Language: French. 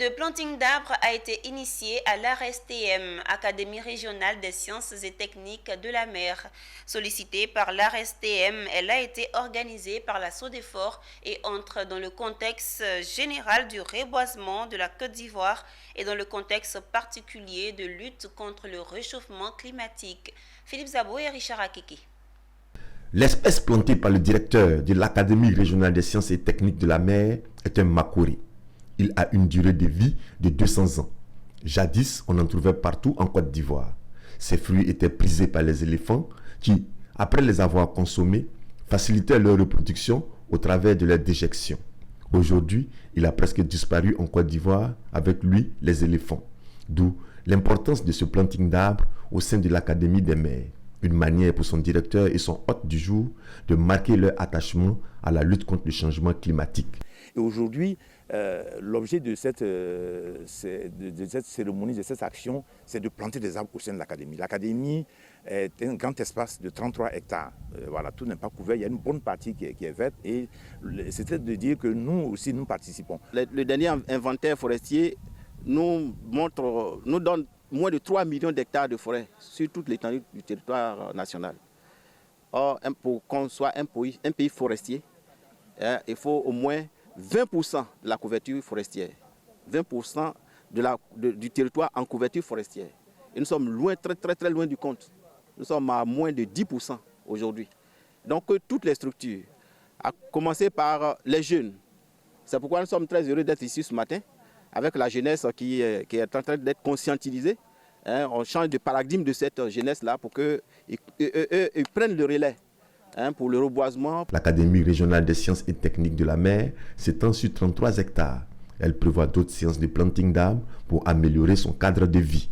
de planting d'arbres a été initiée à l'ARSTM, Académie régionale des sciences et techniques de la mer. Sollicitée par l'ARSTM, elle a été organisée par la SODEFOR et entre dans le contexte général du reboisement de la Côte d'Ivoire et dans le contexte particulier de lutte contre le réchauffement climatique. Philippe Zabo et Richard Akiki. L'espèce plantée par le directeur de l'Académie régionale des sciences et techniques de la mer est un makori. Il a une durée de vie de 200 ans. Jadis, on en trouvait partout en Côte d'Ivoire. Ces fruits étaient prisés par les éléphants qui, après les avoir consommés, facilitaient leur reproduction au travers de leur déjection. Aujourd'hui, il a presque disparu en Côte d'Ivoire, avec lui les éléphants. D'où l'importance de ce planting d'arbres au sein de l'Académie des mers. Une manière pour son directeur et son hôte du jour de marquer leur attachement à la lutte contre le changement climatique. Et aujourd'hui, l'objet de cette cérémonie, de cette action, c'est de planter des arbres au sein de l'Académie. L'Académie est un grand espace de 33 hectares. Voilà, tout n'est pas couvert, il y a une bonne partie qui est verte et c'était de dire que nous aussi, nous participons. Le dernier inventaire forestier nous donne moins de 3 millions d'hectares de forêt sur toute l'étendue du territoire national. Or, pour qu'on soit un pays forestier, il faut au moins 20% de la couverture forestière. 20% du territoire en couverture forestière. Et nous sommes loin, très loin du compte. Nous sommes à moins de 10% aujourd'hui. Donc toutes les structures, à commencer par les jeunes. C'est pourquoi nous sommes très heureux d'être ici ce matin, avec la jeunesse qui est en train d'être conscientisée. On change de paradigme de cette jeunesse-là pour qu'ils prennent le relais pour le reboisement. L'Académie régionale des sciences et techniques de la mer s'étend sur 33 hectares. Elle prévoit d'autres séances de planting d'arbres pour améliorer son cadre de vie.